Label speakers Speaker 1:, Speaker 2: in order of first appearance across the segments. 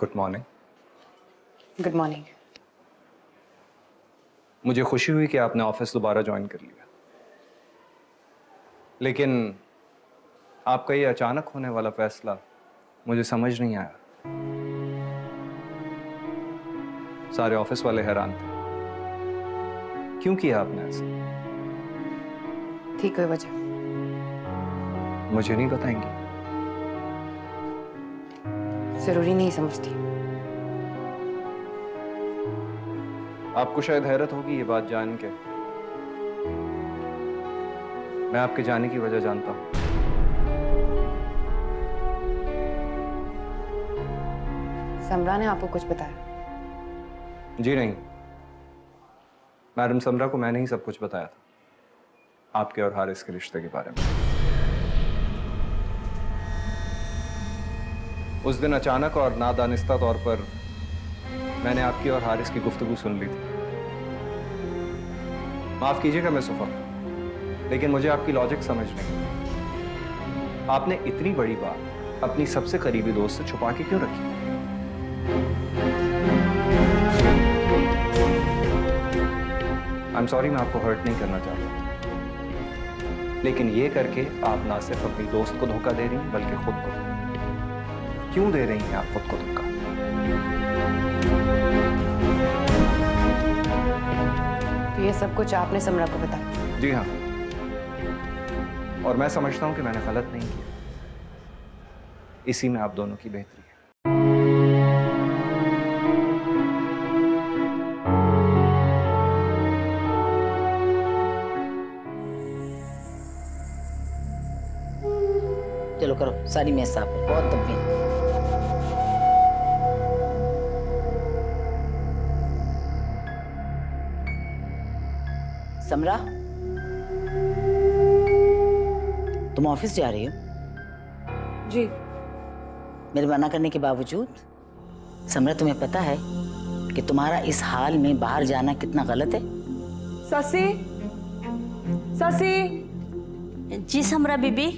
Speaker 1: Good morning.
Speaker 2: Good morning.
Speaker 1: मुझे खुशी हुई कि आपने ऑफिस दोबारा ज्वाइन कर लिया, लेकिन आपका ये अचानक होने वाला फैसला मुझे समझ नहीं आया। सारे ऑफिस वाले हैरान थे। क्यों किया आपने ऐसा?
Speaker 2: थी कोई वजह?
Speaker 1: मुझे नहीं बताएंगी?
Speaker 2: जरूरी नहीं समझती।
Speaker 1: आपको शायद हैरत होगी ये बात जान के। मैं आपके जाने की वजह जानता हूं।
Speaker 2: समरा ने आपको कुछ बताया?
Speaker 1: जी नहीं, मैडम समरा को मैंने ही सब कुछ बताया था, आपके और हारिस के रिश्ते के बारे में। उस दिन अचानक और नादानिस्ता तौर पर मैंने आपकी और हारिस की गुफ्तगू सुन ली थी। माफ कीजिएगा मैं सुफा, लेकिन मुझे आपकी लॉजिक समझ नहीं आई। आपने इतनी बड़ी बात अपनी सबसे करीबी दोस्त से छुपा के क्यों रखी? आई एम सॉरी, मैं आपको हर्ट नहीं करना चाहता, लेकिन ये करके आप ना सिर्फ अपनी दोस्त को धोखा दे रही हैं बल्कि खुद को। क्यों दे रही हैं आप खुद को धोखा?
Speaker 2: तो ये सब कुछ आपने समरा को बताया?
Speaker 1: जी हाँ, और मैं समझता हूं कि मैंने गलत नहीं किया। इसी में आप दोनों की बेहतरी है।
Speaker 3: चलो करो, सारी मेज साफ है, बहुत धब्बे हैं। समरा, तुम ऑफिस जा रही हो?
Speaker 2: जी।
Speaker 3: मेरे मना करने के बावजूद? समरा, तुम्हें पता है कि तुम्हारा इस हाल में बाहर जाना कितना गलत है?
Speaker 4: ससी, ससी,
Speaker 5: जी समरा बीबी।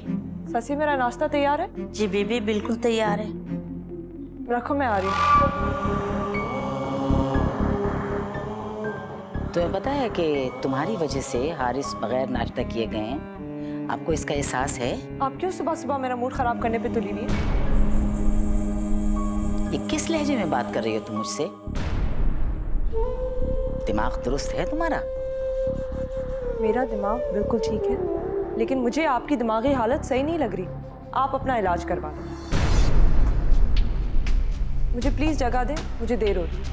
Speaker 4: ससी मेरा नाश्ता तैयार है?
Speaker 5: जी बीबी बिल्कुल तैयार है।
Speaker 4: रखो मैं आ रही हूँ।
Speaker 3: तुम्हें पता है कि तुम्हारी वजह से हारिस बगैर नाश्ता किए गए हैं? आपको इसका एहसास है?
Speaker 4: आप क्यों सुबह सुबह मेरा मूड खराब करने पे तुली हुई है?
Speaker 3: ये किस लहजे में बात कर रही हो तुम मुझसे? दिमाग दुरुस्त है तुम्हारा?
Speaker 4: मेरा दिमाग बिल्कुल ठीक है, लेकिन मुझे आपकी दिमागी हालत सही नहीं लग रही। आप अपना इलाज करवा दो। मुझे प्लीज जगह दें, मुझे देर हो रही है।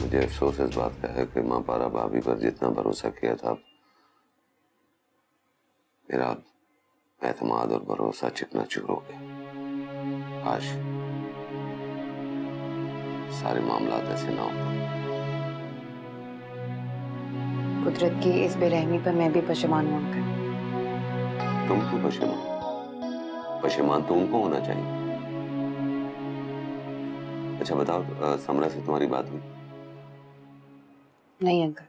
Speaker 6: मुझे अफसोस इस बात का है कि माँ पारा भाभी पर जितना भरोसा किया था, मेरा एतमाद और भरोसा चिकनाचूर हो गया। आज सारे मामलात ऐसे ना हो।
Speaker 2: कुदरत की इस बेरहमी पर मैं भी पशेमान हूं अंकल।
Speaker 6: तुम क्यों पशेमान? पशेमान तो उनको होना चाहिए। अच्छा बताओ, समरा से तुम्हारी बात हुई?
Speaker 2: नहीं अंकल।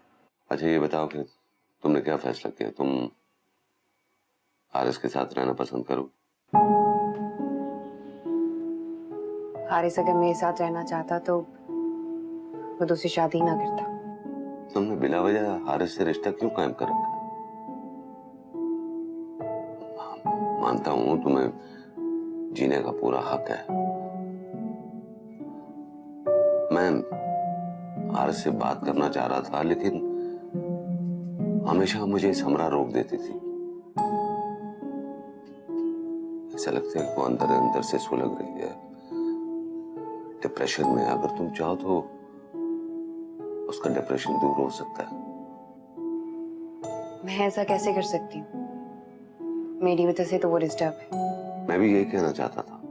Speaker 6: अच्छा ये बताओ कि तुमने क्या फैसला किया? तुम हारिस के साथ रहना पसंद करो?
Speaker 2: हारिस अगर मेरे साथ रहना चाहता तो वो दूसरी शादी ना करता।
Speaker 6: तुमने बिला वजह हारिस से रिश्ता क्यों कायम कर रखा? मानता हूं तुम्हें जीने का पूरा हक है। मैं हारिस से बात करना चाह रहा था, लेकिन हमेशा मुझे समरा रोक देती थी। ऐसा लगता है कि वो अंदर अंदर से सुलग रही है, डिप्रेशन में। अगर तुम चाहो तो उसका डिप्रेशन दूर हो सकता है।
Speaker 2: मैं ऐसा कैसे कर सकती हूँ? मेरी वजह से तो वो डिस्टर्ब है।
Speaker 6: मैं भी यही कहना चाहता था,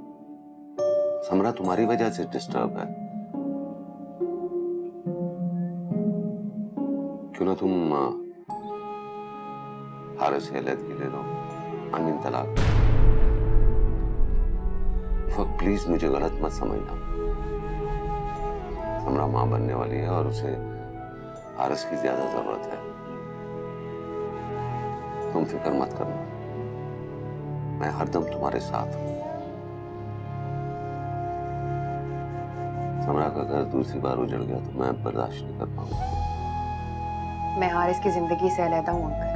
Speaker 6: समरा तुम्हारी वजह से डिस्टर्ब है। क्यों ना तुम हारिस से अलहदगी ले लो, आमीन तलाक। प्लीज मुझे गलत मत समझना। समरा माँ बनने वाली है और उसे हारिस की ज्यादा जरूरत है। तुम फिक्र मत करना, मैं हरदम तुम्हारे साथ हूं। समरा का घर दूसरी बार उजड़ गया तो मैं बर्दाश्त नहीं कर पाऊंगा।
Speaker 2: मैं हारिस की जिंदगी से अलहदा हूँ अंकल।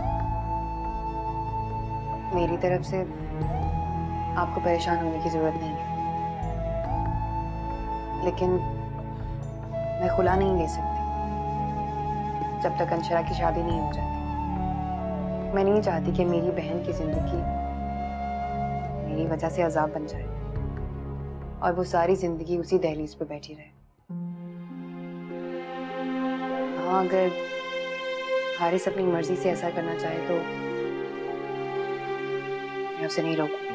Speaker 2: मेरी तरफ से आपको परेशान होने की जरूरत नहीं है, लेकिन मैं खुला नहीं ले सकती जब तक अंशरा की शादी नहीं हो जाती। मैं नहीं चाहती कि मेरी बहन की जिंदगी मेरी वजह से अजाब बन जाए और वो सारी जिंदगी उसी दहलीज पे बैठी रहे। हाँ, अगर हारिस अपनी मर्जी से ऐसा करना चाहे तो मैं उसे नहीं रोकूंगी।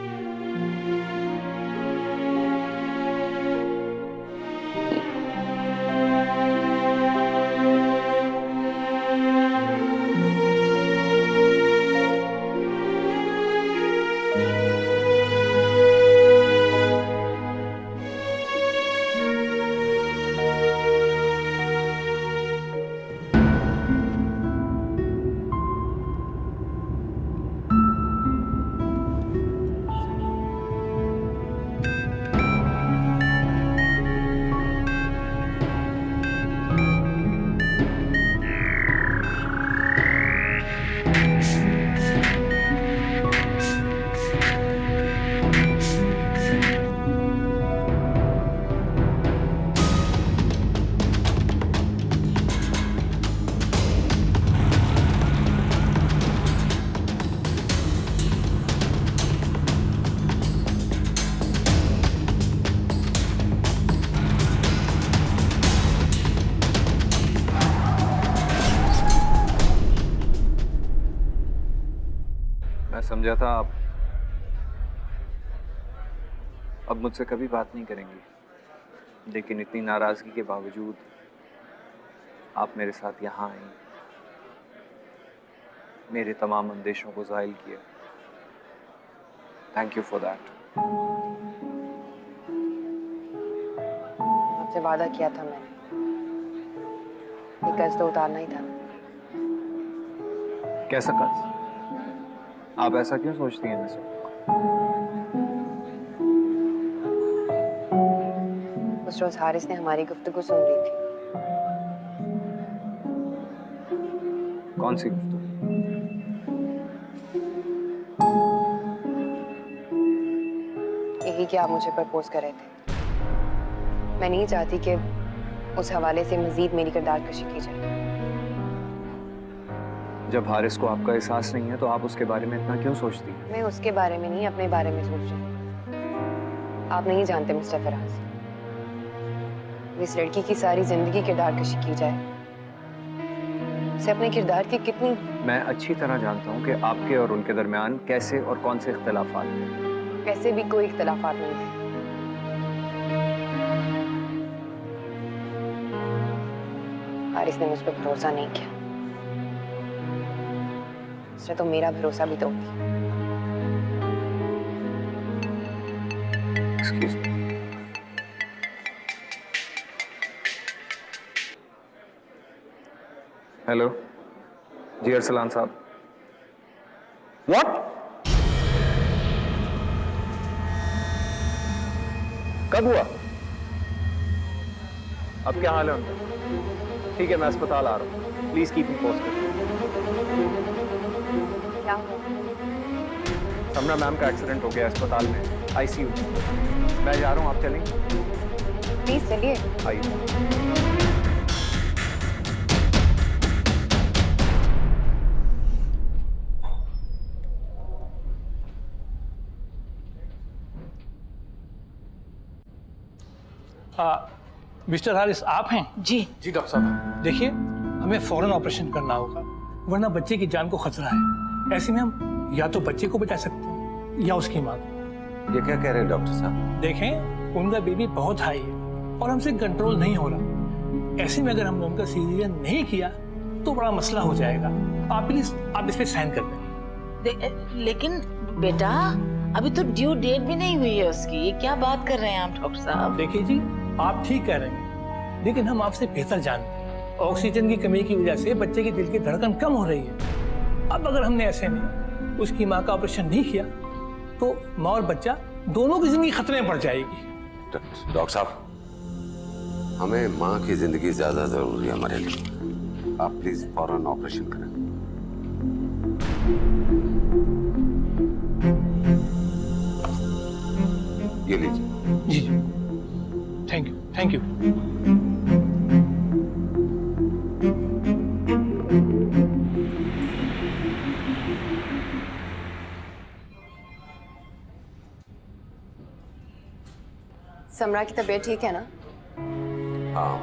Speaker 1: समझा था आप अब मुझसे कभी बात नहीं करेंगी, लेकिन इतनी नाराजगी के बावजूद आप मेरे साथ यहाँ आई, मेरे तमाम अंदेशों को ज़ाहिल किया। Thank you for that.
Speaker 2: आपसे वादा किया था मैंने, ये कर्ज तो उतारना ही था।
Speaker 1: कैसा कर्ज? आप ऐसा क्यों सोचती हैं नसर?
Speaker 2: उस रोज हारिस ने हमारी गुफ्तगू सुन ली थी।
Speaker 1: कौन सी गुफ्तगू?
Speaker 2: यही कि आप मुझे प्रपोज कर रहे थे। मैं नहीं चाहती कि उस हवाले से मजीद मेरी किरदार कशी की जाए।
Speaker 1: जब हारिस को आपका एहसास नहीं है तो आप उसके बारे में इतना क्यों सोचती हैं?
Speaker 2: मैं उसके बारे में नहीं, अपने बारे में सोच रही हूँ। आप नहीं जानते मिस्टर फराज, इस लड़की की सारी जिंदगी किरदार कशी की जाए, उसे अपने किरदार की कितनी।
Speaker 1: मैं अच्छी तरह जानता हूँ कि आपके और उनके दरमियान कैसे और कौन से इख्तिलाफात थे।
Speaker 2: कैसे भी कोई इख्तिलाफात नहीं थे। हारिस ने मुझ पर भरोसा नहीं किया, इससे तो मेरा भरोसा भी तोड़ दिया।
Speaker 1: Excuse me. हेलो जी, अरसलान साहब। What? कब हुआ? अब क्या हाल है उनका? ठीक है, मैं अस्पताल आ रहा हूँ। Please keep me posted.
Speaker 2: क्या हुआ?
Speaker 1: समरा मैम का एक्सीडेंट हो गया अस्पताल में, आईसीयू। मैं जा रहा हूँ, आप चलेंगे?
Speaker 2: प्लीज चलिए।
Speaker 1: आइए।
Speaker 7: मिस्टर हारिस आप हैं?
Speaker 3: जी
Speaker 7: जी डॉक्टर साहब, देखिए हमें फौरन ऑपरेशन करना होगा, वरना बच्चे की जान को खतरा है। ऐसे में हम या तो बच्चे को बचा सकते हैं या उसकी माँ को।
Speaker 6: ये क्या कह रहे हैं डॉक्टर साहब?
Speaker 7: देखें, उनका बीपी बहुत हाई है और हमसे कंट्रोल नहीं हो रहा। ऐसे में अगर हमने उनका सीजरियन नहीं किया तो बड़ा मसला हो जाएगा। आप प्लीज आप इस पे साइन कर दें।
Speaker 3: लेकिन बेटा अभी तो ड्यू डेट भी नहीं हुई है उसकी, ये क्या बात कर रहे हैं आप डॉक्टर साहब?
Speaker 7: देखिए जी, आप ठीक कह रहे हैं, लेकिन हम आपसे बेहतर जानते हैं ऑक्सीजन की कमी की वजह से बच्चे की दिल की धड़कन कम हो रही है। अब अगर हमने ऐसे में उसकी माँ का ऑपरेशन नहीं किया तो माँ और बच्चा दोनों की जिंदगी खतरे में पड़ जाएगी।
Speaker 6: डॉक्टर साहब, हमें माँ की जिंदगी ज्यादा जरूरी है हमारे लिए। आप प्लीज फौरन ऑपरेशन करें। ये लीजिए।
Speaker 7: जी जी, थैंक यू थैंक यू।
Speaker 2: समरा की तबीयत ठीक है ना?
Speaker 6: हाँ,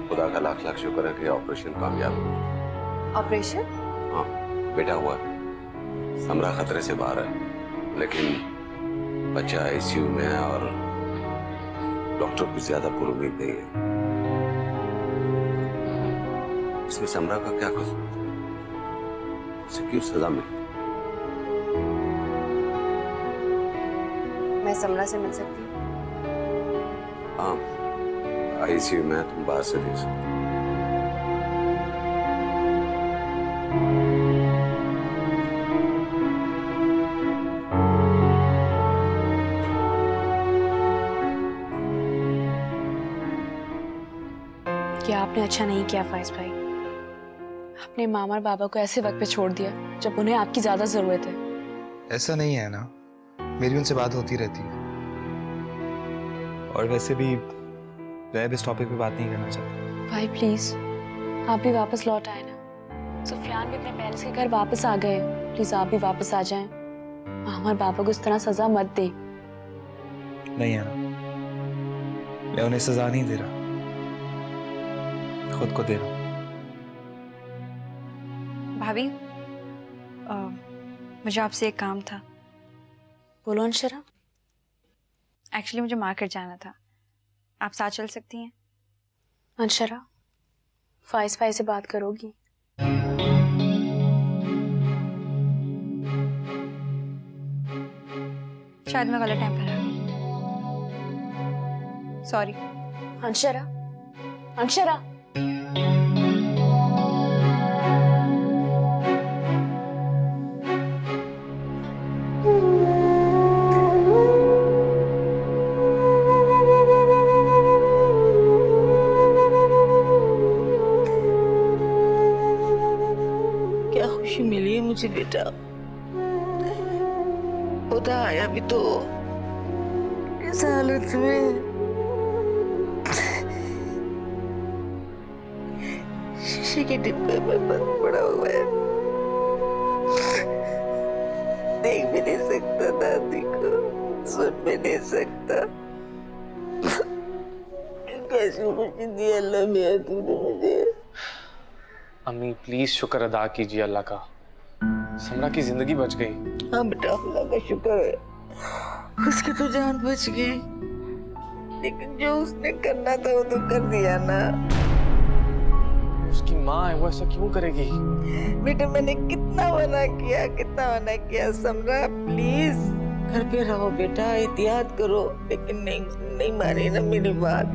Speaker 6: खुदा का लाख लाख शुक्र है कि ऑपरेशन कामयाब हुआ।
Speaker 2: ऑपरेशन?
Speaker 6: हाँ, बेटा हुआ। समरा खतरे से बाहर है, लेकिन बच्चा आईसीयू में है और डॉक्टर कुछ ज्यादा पुरुमीद नहीं है। इसमें समरा का क्या कसूर? उसे क्यों सजा मिली?
Speaker 2: मैं समरा से मिल सकती हूँ?
Speaker 6: हाँ, आईसीयू में है, तुम बाहर से देख सकते।
Speaker 8: क्या आपने अच्छा नहीं किया फाइज भाई? आपने मामा और बाबा को ऐसे वक्त पे छोड़ दिया जब उन्हें आपकी ज्यादा जरूरत है।
Speaker 9: ऐसा नहीं है ना, मेरी उनसे बात होती रहती है। और वैसे भी मैं इस टॉपिक पे बात नहीं करना चाहता।
Speaker 8: भाई प्लीज, आप भी वापस लौट आए ना। सुफियान भी अपने पेरेंट्स के घर वापस आ गए, प्लीज आप भी वापस आ जाएं। मामा और बाबा को इस तरह सजा मत दे।
Speaker 9: नहीं है ना, मैं उन्हें सजा नहीं दे रहा, खुद को दे रहा हूँ।
Speaker 8: भाभी, मुझे आपसे एक काम था। बोलो अंशरा।
Speaker 10: एक्चुअली मुझे मार्केट जाना था, आप साथ चल सकती हैं?
Speaker 8: अंशरा, फाइज भाई से बात करोगी?
Speaker 10: शायद मैं गलत टाइम पर आ गई, सॉरी।
Speaker 8: अंशरा, अंशरा।
Speaker 3: क्या खुशी मिली है मुझे बेटा, खुदा आया भी तो इस हालत में। शीशे के डिब्बे में बंद पड़ा हुआ है, देख भी नहीं सकता दादी को, सुन भी नहीं सकता। कैसी खुशी दी अल्लाह मियां तूने मुझे।
Speaker 11: अम्मी प्लीज शुक्र अदा कीजिए अल्लाह का, समरा की जिंदगी बच गई।
Speaker 3: हाँ बेटा, अल्लाह का शुक्र है, उसकी तो जान बच गई, लेकिन जो उसने करना था वो तो कर दिया ना।
Speaker 11: उसकी माँ है, वो ऐसा क्यों करेगी?
Speaker 3: बेटा मैंने कितना मना किया, समरा प्लीज घर पे रहो बेटा, एहतियात करो। लेकिन नहीं मानी ना मेरी बात।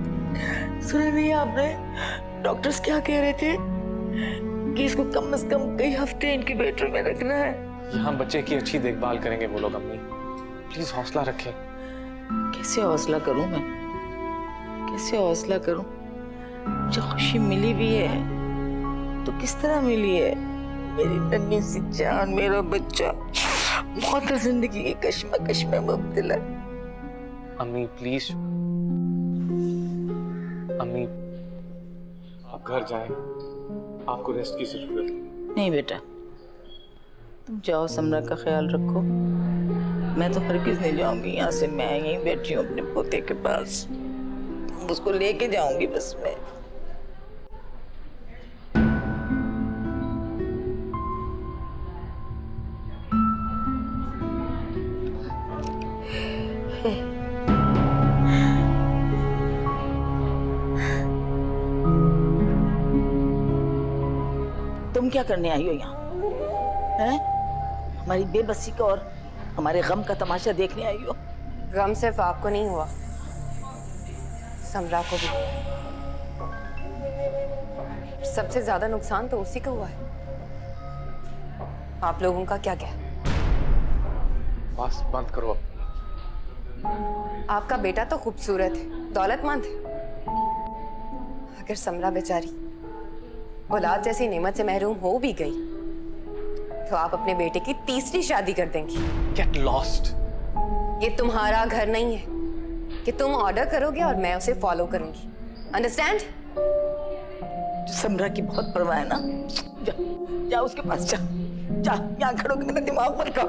Speaker 3: सुना नहीं आपने डॉक्टर्स क्या कह रहे थे कि इसको कम से कम कई हफ्ते इनक्यूबेटर में रखना है।
Speaker 11: यहाँ बच्चे की अच्छी देखभाल करेंगे वो लोग। अम्मी प्लीज हौसला रखें।
Speaker 3: कैसे हौसला करूं मैं, कैसे हौसला करूं? मुझे खुशी मिली भी है तो किस तरह मिली है? मेरी नन्ही सी जान, मेरा बच्चा बहुत जिंदगी की कश्मकश में मुब्तला।
Speaker 11: अम्मी प्लीज, अम्मी आप घर जाएं, आपको रेस्ट की जरूरत है।
Speaker 3: नहीं बेटा, तुम जाओ, समरा का ख्याल रखो। मैं तो हरगिज़ नहीं जाऊंगी यहाँ से, मैं यहीं बैठी हूँ अपने पोते के पास, उसको लेके जाऊंगी बस मैं। तुम क्या करने आई हो यहाँ? हैं? हमारी बेबसी का और हमारे गम का तमाशा देखने आई हो।
Speaker 2: गम सिर्फ आपको नहीं हुआ, समरा को भी। सबसे ज्यादा नुकसान तो उसी को हुआ है। आप लोगों का क्या क्या?
Speaker 11: बस बंद करो अब।
Speaker 2: आपका बेटा तो खूबसूरत है, दौलतमंद है। अगर समरा बेचारी औलाद जैसी नेमत से महरूम हो भी गई तो आप अपने बेटे की तीसरी शादी कर देंगी।
Speaker 11: Get lost.
Speaker 2: ये तुम्हारा घर नहीं है कि तुम ऑर्डर करोगे और मैं उसे फॉलो करूंगी। अंडरस्टैंड?
Speaker 3: समरा की बहुत परवाह है ना। जा जा उसके पास जा जा, यहाँ खड़ो के मेरा दिमाग मत खा।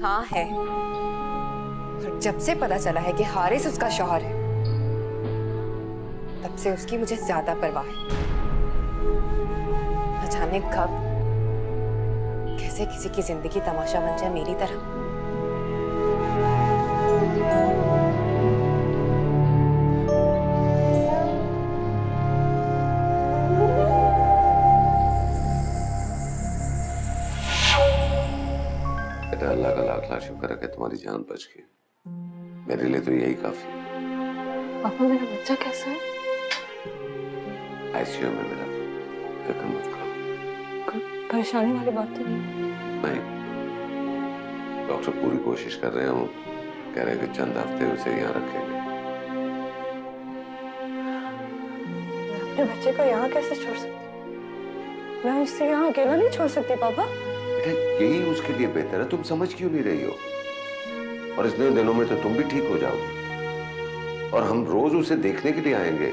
Speaker 2: हाँ है। और जब से पता चला है कि हारिस उसका शौहर है, तब से उसकी मुझे ज्यादा परवाह है। न जाने कब कैसे किसी की जिंदगी तमाशा बन जाए मेरी तरह।
Speaker 6: बेटा अल्लाह का लाख लाख शुक्र है कि तुम्हारी जान बच गई। मेरे लिए तो यही काफी है।
Speaker 8: पापा मेरा बच्चा कैसा है?
Speaker 6: आईसीयू में मिला, फिक्र मत करो।
Speaker 8: कोई परेशानी वाली बात तो नहीं?
Speaker 6: नहीं, डॉक्टर पूरी कोशिश कर रहे हैं। वो कह रहे हैं कि चंद हफ्ते उसे यहाँ रखेंगे।
Speaker 4: अपने बच्चे को यहाँ कैसे छोड़ सकती? मैं उससे यहाँ अकेला नहीं छोड़ सकती पापा।
Speaker 6: बेटा यही उसके लिए बेहतर है। तुम समझ क्यों नहीं रही हो? और इतने दिनों में तो तुम भी ठीक हो जाओगी और हम रोज उसे देखने के लिए आएंगे।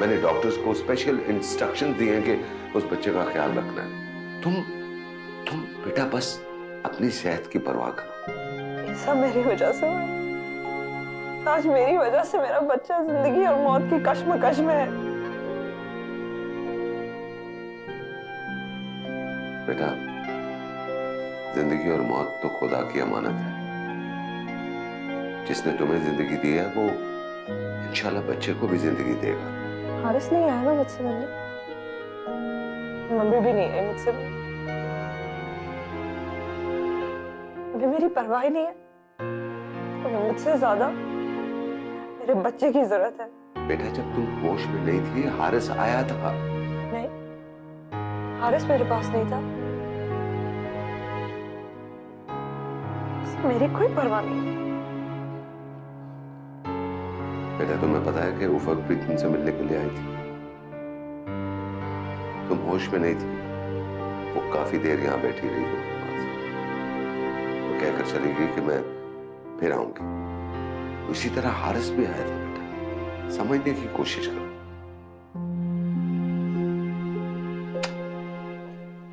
Speaker 6: मैंने डॉक्टर्स को स्पेशल इंस्ट्रक्शन दिए हैं कि उस बच्चे का ख्याल रखना है। तुम बेटा बस अपनी सेहत की परवाह करो।
Speaker 4: ये सब मेरी वजह से हुआ। आज मेरी वजह से मेरा बच्चा जिंदगी और मौत की कश्मकश में है।
Speaker 6: बेटा जिंदगी और मौत तो खुदा की अमानत है। जिसने तुम्हें जिंदगी दी है वो इंशाल्लाह बच्चे को भी जिंदगी देगा।
Speaker 4: हारिस नहीं आया ना मुझसे मिलने, मम्मी भी नहीं आई मुझसे मिलने। अभी मेरी परवाह ही नहीं है। तो मुझसे ज्यादा मेरे बच्चे की जरूरत है।
Speaker 6: बेटा जब तुम होश में नहीं थी हारिस आया था।
Speaker 4: नहीं, हारिस मेरे पास नहीं था। मेरी कोई परवाह नहीं।
Speaker 6: बेटा तुम्हें पता है कि उफक भी तुमसे मिलने के लिए आई थी। तुम होश में नहीं थी। वो काफी देर यहाँ बैठी रही तुम्हारे पास। वो कहकर चली गई कि मैं फिर आऊंगी। उसी तरह हारिस भी आया था। बेटा समझने की कोशिश करो।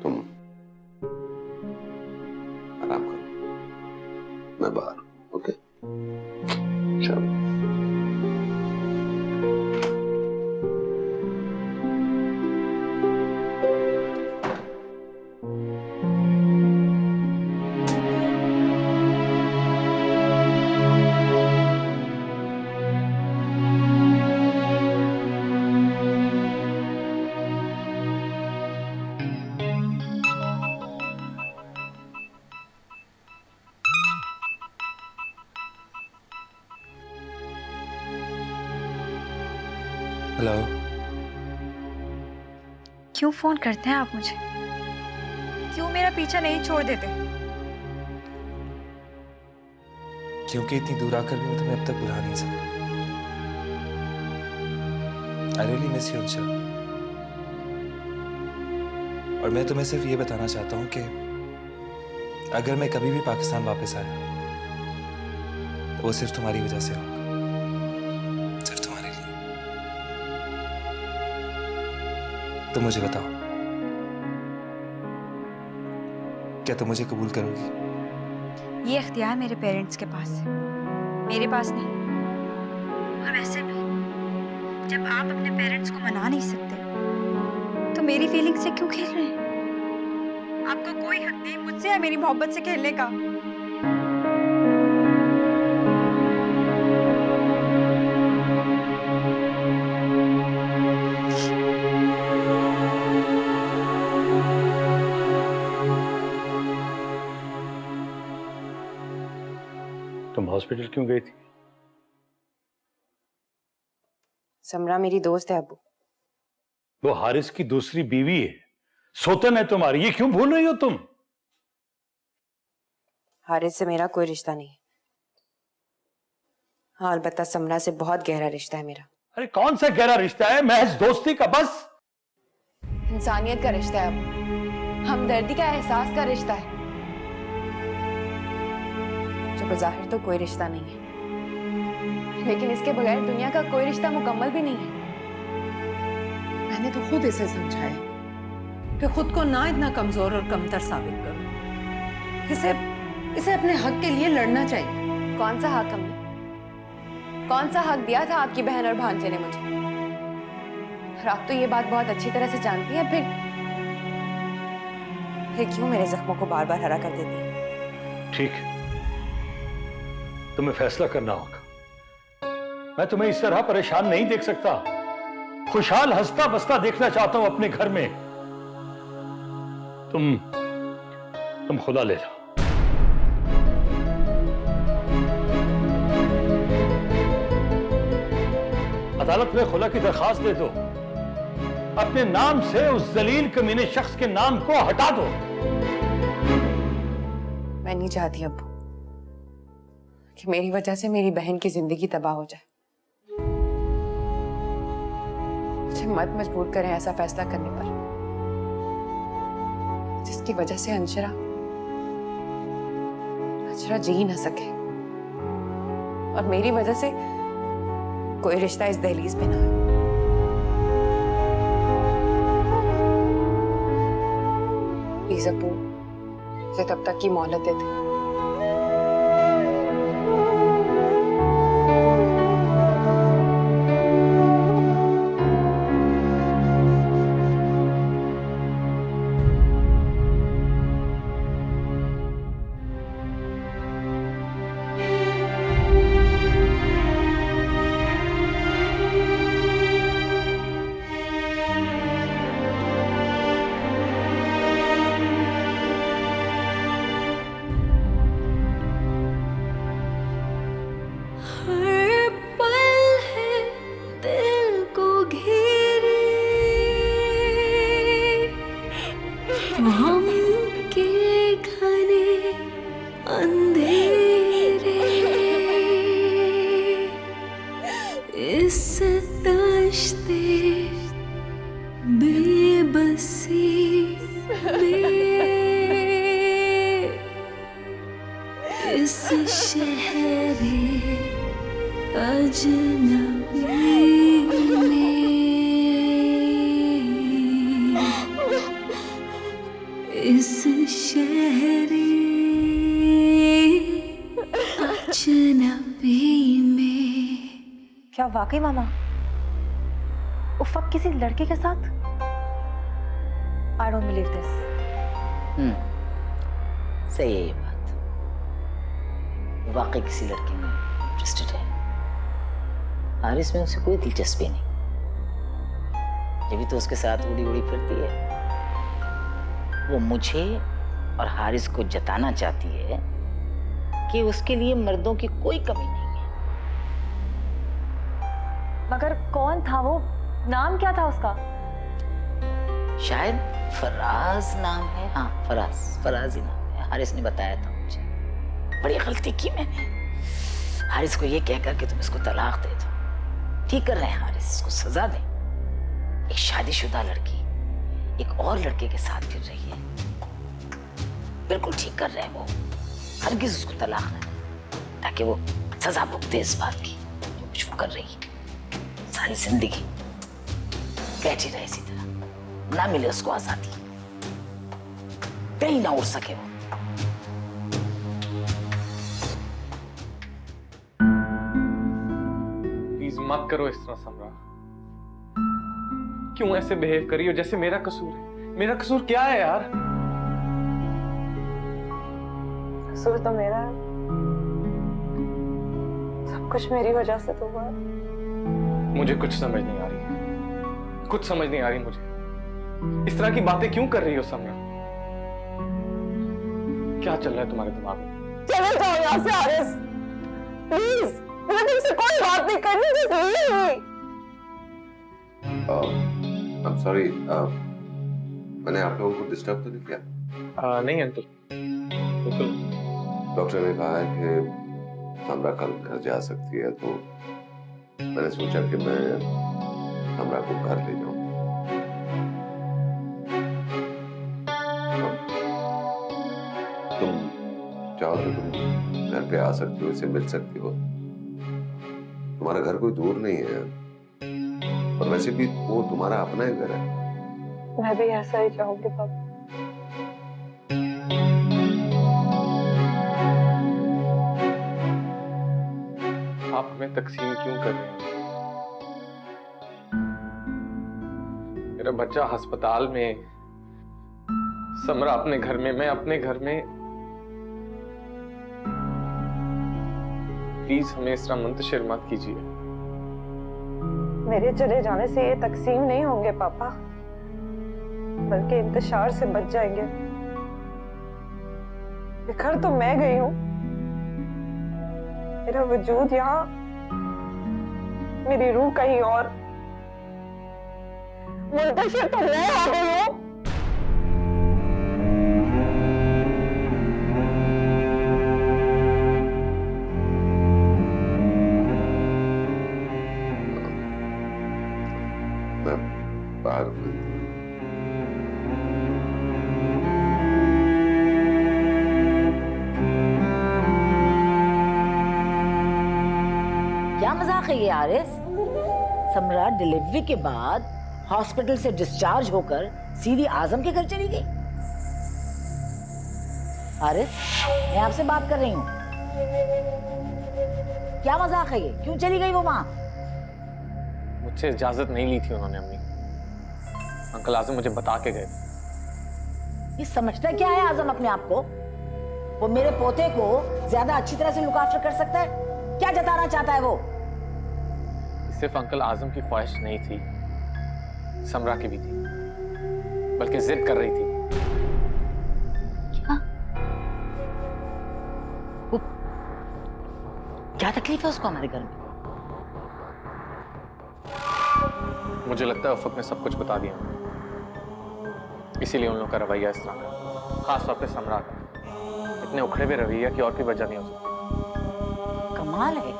Speaker 6: तुम आराम करो, मैं बाहर। ओके चलो।
Speaker 9: हेलो।
Speaker 10: क्यों फोन करते हैं आप मुझे? क्यों मेरा पीछा नहीं छोड़ देते?
Speaker 9: क्योंकि इतनी दूर आकर भी मैं तुम्हें अब तक बुला नहीं सका। I really miss you Ansha. और मैं तुम्हें सिर्फ ये बताना चाहता हूँ कि अगर मैं कभी भी पाकिस्तान वापस आया तो वो सिर्फ तुम्हारी वजह से होगा। सिर्फ तुम्हारे लिए। तो मुझे बताओ, क्या तुम मुझे कबूल करोगी?
Speaker 10: ये इख्तियार मेरे पेरेंट्स के पास है, मेरे पास नहीं। और वैसे भी जब आप अपने पेरेंट्स को मना नहीं सकते तो मेरी फीलिंग से क्यों खेल रहे हैं? आपको कोई हक नहीं मुझसे या मेरी मोहब्बत से खेलने का।
Speaker 12: तुम हॉस्पिटल क्यों गई थी?
Speaker 2: समरा मेरी दोस्त है अब्बू।
Speaker 12: वो हारिस की दूसरी बीवी है, सोतन है तुम्हारी, ये क्यों भूल रही हो तुम?
Speaker 2: हारिस से मेरा कोई रिश्ता नहीं है। हाँ, अलबत्ता समरा से बहुत गहरा रिश्ता है मेरा।
Speaker 12: अरे कौन सा गहरा रिश्ता है? महज दोस्ती का, बस।
Speaker 2: इंसानियत का रिश्ता है अब्बू, हमदर्दी का, एहसास का रिश्ता है, जो बज़ाहिर तो कोई रिश्ता नहीं है, लेकिन इसके बगैर दुनिया का कोई रिश्ता मुकम्मल भी नहीं है।
Speaker 3: मैंने तो खुद इसे समझाया कि खुद को ना इतना कमजोर और कमतर साबित करो। इसे अपने हक के लिए लड़ना चाहिए।
Speaker 2: कौन सा हक हमने, कौन सा हक दिया था आपकी बहन और भांजे ने मुझे? और आप तो ये बात बहुत अच्छी तरह से जानती हैं, फिर क्यों मेरे जख्मों को बार बार हरा कर देती हैं?
Speaker 12: ठीक, तुम्हें फैसला करना होगा। मैं तुम्हें इस तरह परेशान नहीं देख सकता। खुशहाल हंसता बसता देखना चाहता हूं अपने घर में। तुम खुदा ले लो। अदालत में खुला की दरखास्त दे दो। अपने नाम से उस जलील कमीने शख्स के नाम को हटा दो।
Speaker 2: मैं नहीं चाहती अब्बू कि मेरी वजह से मेरी बहन की जिंदगी तबाह हो जाए। मुझे मत मजबूर करें ऐसा फैसला करने पर जिसकी वजह से अंशरा जी न सके और मेरी वजह से कोई रिश्ता इस दहलीज पे ना हो। प्लीज अब्बू, मुझे तब तक की मोहलत दे दे।
Speaker 10: क्या वाकई मामा उफक किसी लड़के के साथ? I don't believe this.
Speaker 3: सही है ये बात। वाकई किसी लड़की में इंटरेस्टेड है। हारिस में उसे कोई दिलचस्पी नहीं, जब तो उसके साथ उड़ी उड़ी फिरती है। वो मुझे और हारिस को जताना चाहती है कि उसके लिए मर्दों की कोई कमी नहीं है।
Speaker 10: मगर कौन था वो? नाम क्या था उसका?
Speaker 3: शायद फराज नाम है। हाँ, फराज ही नाम है। हारिस ने बताया था मुझे। बड़ी गलती की मैंने, हारिस को ये कहकर कि तुम इसको तलाक दे दो। ठीक कर रहे हैं हारिस, इसको सजा दें। एक शादीशुदा लड़की एक और लड़के के साथ फिर रही है, बिल्कुल ठीक कर रहे हैं वो। हरगिज उसको तलाक न दें, ताकि वो सजा भुगते इस बात की जो कुछ वो कर रही है। सारी जिंदगी बैठी रहे इसी तरह, ना मिले उसको आजादी, कहीं ना उड़ सके वो।
Speaker 11: प्लीज मत करो इस तरह समरा। क्यों ऐसे बिहेव करी हो जैसे मेरा कसूर है? मेरा कसूर क्या है यार?
Speaker 4: कसूर तो मेरा है, सब कुछ मेरी वजह से तो हुआ।
Speaker 11: मुझे कुछ समझ नहीं आ रही, कुछ समझ नहीं आ रही मुझे। इस तरह की बातें क्यों कर रही हो समरा? क्या चल रहा है तुम्हारे दिमाग में?
Speaker 4: चले जाओ यहाँ से हारिस, प्लीज, मुझे तुमसे कोई बात नहीं करनी, just leave me.
Speaker 6: I'm sorry, मैंने आप लोगों को डिस्टर्ब तो नहीं किया?
Speaker 11: नहीं अंकल, बिल्कुल।
Speaker 6: डॉक्टर ने कहा है कि समरा कल घर जा सकती है, तो मैंने सोचा कि मैं समरा को घर ले जाऊं। तुम चाहो तो तुम घर पे आ सकती हो, इससे मिल सकती हो। तुम्हारा घर कोई दूर नहीं है, और वैसे भी वो तुम्हारा अपना ही घर है।
Speaker 4: मैं भी ऐसा ही चाहूंगी पापा।
Speaker 11: आप हमें तकसीम क्यों कर रहे हैं? मेरा बच्चा अस्पताल में, समरा अपने घर में, मैं अपने घर में। प्लीज हमें इस तरह मुंतशिर मत कीजिए।
Speaker 4: मेरे चले जाने से ये तकसीम नहीं होंगे पापा, बल्कि इंतशार से बच जाएंगे। बिखर तो मैं गई हूं, मेरा वजूद यहाँ, मेरी रूह कहीं और। मुंतशिर तो मैं आ गई हूं।
Speaker 6: मैं बाहर हूँ।
Speaker 3: क्या मजाक है ये आरिस? समरा डिलीवरी के बाद हॉस्पिटल से डिस्चार्ज होकर सीधी आजम के घर चली गई। आरिस, मैं आपसे बात कर रही हूँ। क्या मजाक है ये? क्यों चली गई वो वहां?
Speaker 11: मुझसे इजाजत नहीं ली थी उन्होंने अम्मी। अंकल आजम मुझे बता के गए।
Speaker 3: ये समझता क्या है आजम अपने आप को? वो मेरे पोते को ज्यादा अच्छी तरह से लुक आफ्टर कर सकता है? क्या जताना चाहता है वो?
Speaker 11: सिर्फ अंकल आजम की ख्वाहिश नहीं थी, समरा की भी थी, बल्कि जिद कर रही थी।
Speaker 3: क्या तकलीफ है उसको हमारे घर में?
Speaker 11: मुझे लगता है उफक ने सब कुछ बता दिया, इसीलिए उन लोगों का रवैया इस तरह का, खास तौर पे समरा का। इतने उखड़े हुए रवैया की और कोई वजह नहीं हो सकती।
Speaker 3: कमाल है,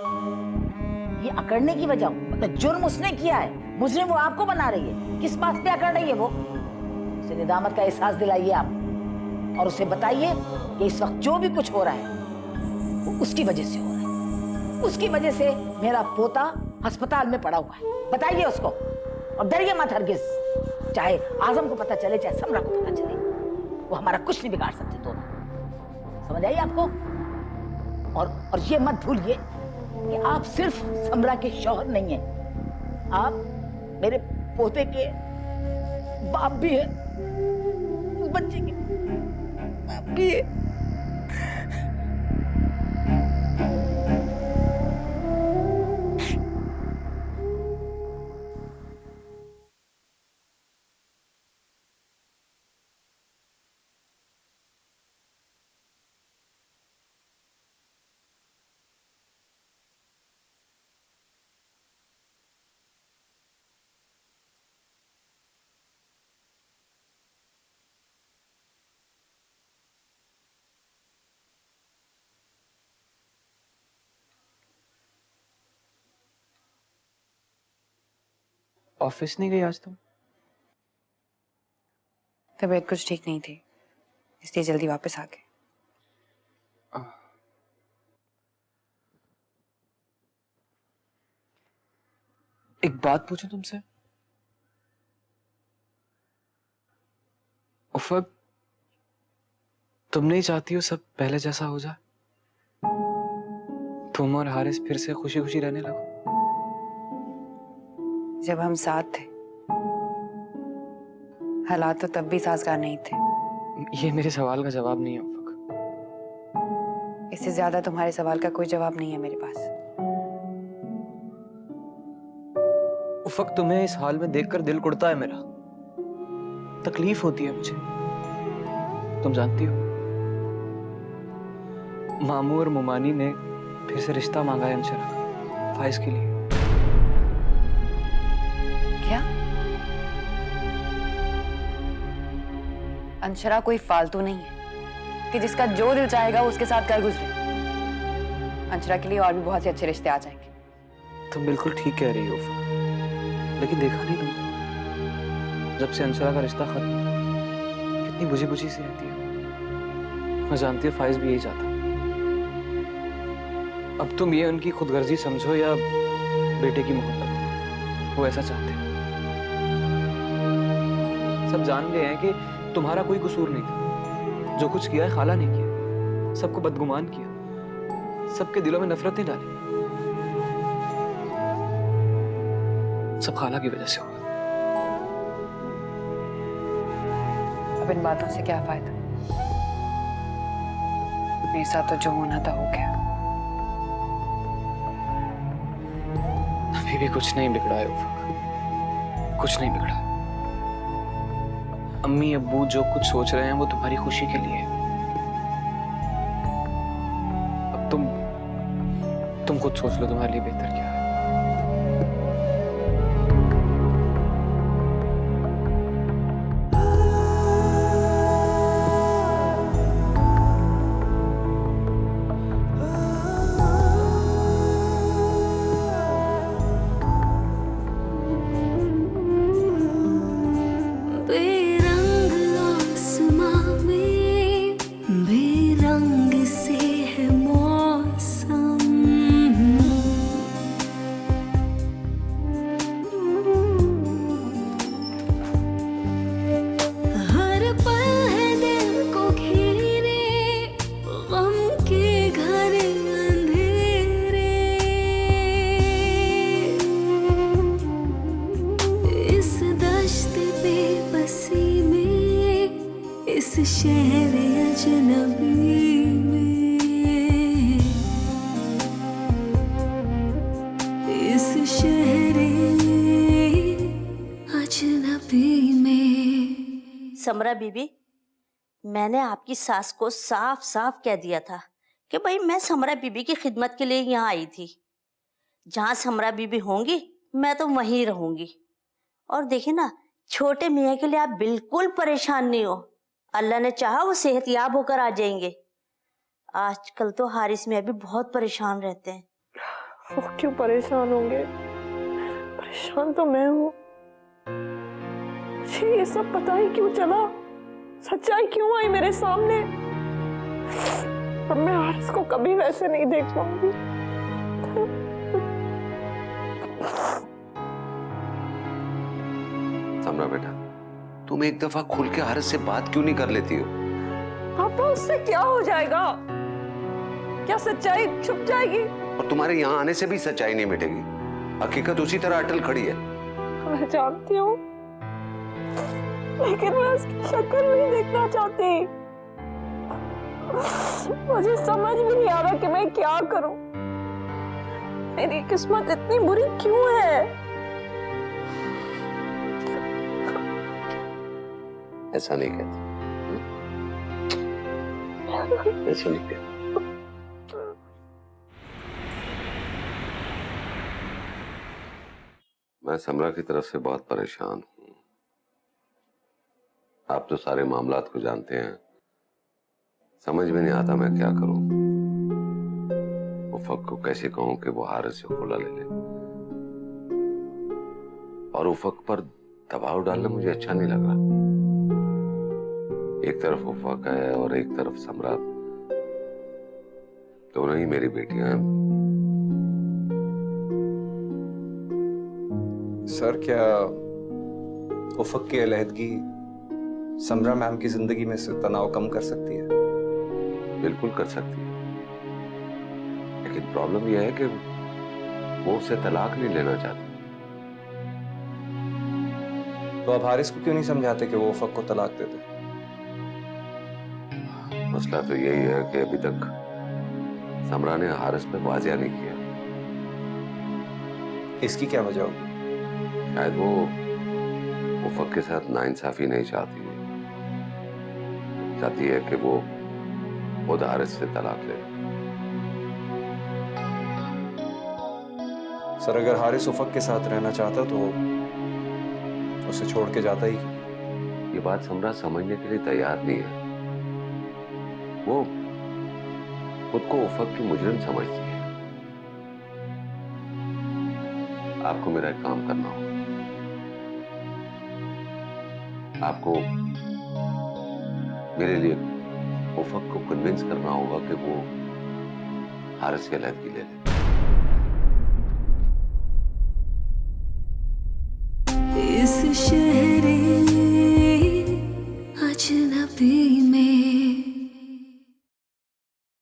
Speaker 3: ये अकड़ने की वजह, मतलब जुर्म उसने किया है, मुजरिम वो आपको बना रही है। किस बात पे अकड़ रही है वो? उसे निदामत का एहसास दिलाइए आप, और उसे बताइए कि इस वक्त जो भी कुछ हो रहा है वो उसकी वजह से हो रहा है। उसकी वजह से मेरा पोता अस्पताल में पड़ा हुआ है। बताइए उसको, और डरिए मत हरगिज। चाहे आजम को पता चले, चाहे समरा को पता चले, वो हमारा कुछ नहीं बिगाड़ सकते दोनों। समझ आई आपको? और ये मत भूलिए कि आप सिर्फ समरा के शौहर नहीं हैं, आप मेरे पोते के बाप भी हैं, उस बच्चे के बाप भी हैं।
Speaker 13: ऑफिस नहीं गई आज तुम?
Speaker 2: तबीयत कुछ ठीक नहीं थी, इसलिए जल्दी वापस आ गए।
Speaker 13: एक बात पूछूं तुमसे? उफक, तुम नहीं चाहती हो सब पहले जैसा हो जाए? तुम और हारिस फिर से खुशी खुशी रहने लगो?
Speaker 2: जब हम साथ थे, हालात तो तब भी साजगार नहीं थे।
Speaker 13: ये मेरे सवाल का जवाब नहीं है उफक।
Speaker 2: इससे ज्यादा तुम्हारे सवाल का कोई जवाब नहीं है मेरे पास।
Speaker 13: उफक, तुम्हें इस हाल में देखकर दिल कुड़ता है मेरा। तकलीफ होती है मुझे, तुम जानती हो। मामू और मुमानी ने फिर से रिश्ता मांगा है अंशरा फाइज के लिए।
Speaker 2: क्या? अंशरा कोई फालतू नहीं है कि जिसका जो दिल चाहेगा वो उसके साथ कर गुजरे। अंशरा के लिए और भी बहुत से अच्छे रिश्ते आ जाएंगे।
Speaker 13: तुम बिल्कुल ठीक कह रही हो, लेकिन देखा नहीं तुमने जब से अंशरा का रिश्ता खत्म हुआ कितनी बुझी बुझी सी रहती है। मैं जानती हूँ फाइज भी यही चाहता। अब तुम ये उनकी खुदगर्जी समझो या बेटे की मोहब्बत, वो ऐसा चाहते हैं। सब जान गए हैं कि तुम्हारा कोई कसूर नहीं था। जो कुछ किया है खाला ने किया, सबको बदगुमान किया, सबके दिलों में नफरतें डाली, सब खाला की वजह से हुआ।
Speaker 2: अब इन बातों से क्या फायदा? मेरे साथ तो जो होना था हो गया।
Speaker 13: अभी भी कुछ नहीं बिगड़ा है उफक, कुछ नहीं बिगड़ा। अम्मी अब्बू जो कुछ सोच रहे हैं वो तुम्हारी खुशी के लिए है। अब तुम खुद सोच लो तुम्हारे लिए बेहतर क्या है।
Speaker 14: शहर अजनबी में, इस शहर अजनबी में।
Speaker 5: समरा बीबी, मैंने आपकी सास को साफ साफ कह दिया था कि भाई मैं समरा बीबी की खिदमत के लिए यहाँ आई थी। जहाँ समरा बीबी होंगी मैं तो वहीं रहूंगी। और देखिए ना, छोटे मियाँ के लिए आप बिल्कुल परेशान नहीं हो। अल्लाह ने चाहा वो सेहतयाब होकर आ जाएंगे। आजकल तो हारिस मियाँ भी बहुत परेशान रहते हैं।
Speaker 4: वो क्यों परेशान होंगे? परेशान तो मैं हूँ। मुझे ये सब पता ही क्यों चला? सच्चाई क्यों आई मेरे सामने? अब मैं हारिस को कभी वैसे नहीं देख पाऊंगी।
Speaker 6: समरा बेटा, तुम एक दफा खुल के हारिस से बात क्यों नहीं कर लेती हो?
Speaker 4: पापा, उससे क्या हो जाएगा? क्या सच्चाई छुप जाएगी?
Speaker 6: और तुम्हारे यहाँ आने से भी सच्चाई नहीं मिटेगी। हकीकत उसी तरह अटल खड़ी है।
Speaker 4: मैं जानती हूँ, लेकिन मैं उसकी शक्ल नहीं देखना चाहती। मुझे समझ भी नहीं आ रहा कि मैं क्या करूं। मेरी किस्मत इतनी बुरी क्यों है?
Speaker 6: ऐसा नहीं कहती, ऐसा नहीं कहती। मैं समरा की तरफ से बहुत परेशान हूं। आप तो सारे मामलात को जानते हैं। समझ में नहीं आता मैं क्या करूं। उफक को कैसे कहूं कि वो हारिस से खुला ले ले, और उफक पर दबाव डालना मुझे अच्छा नहीं लग रहा। एक तरफ उफक है और एक तरफ समरा। दोनों ही मेरी बेटियां हैं।
Speaker 1: सर, क्या उफक की अलहदगी समरा मैम की जिंदगी में से तनाव कम कर सकती है?
Speaker 6: बिल्कुल कर सकती है, लेकिन प्रॉब्लम यह है कि वो उससे तलाक नहीं लेना चाहती।
Speaker 1: तो आप हारिस को क्यों नहीं समझाते कि वो उफक को तलाक दे दे?
Speaker 6: मसला तो यही है कि अभी तक समरा ने हारिस पे वाजिया नहीं किया।
Speaker 1: इसकी क्या वजह होगी?
Speaker 6: शायद वो उफक के साथ नाइंसाफी नहीं चाहती है। चाहती है कि वो खुद हारिस से तलाक ले।
Speaker 1: सर अगर हारिस उफक के साथ रहना चाहता तो उसे छोड़ के जाता ही क्यों?
Speaker 6: ये बात समरा समझने के लिए तैयार नहीं है। वो खुद को उफक की मुजरिम समझती है। आपको मेरा एक काम करना होगा। आपको मेरे लिए उफक को कन्विंस करना होगा कि वो हारिस की अलहदगी ले ले।
Speaker 14: इस शहर अजनबी में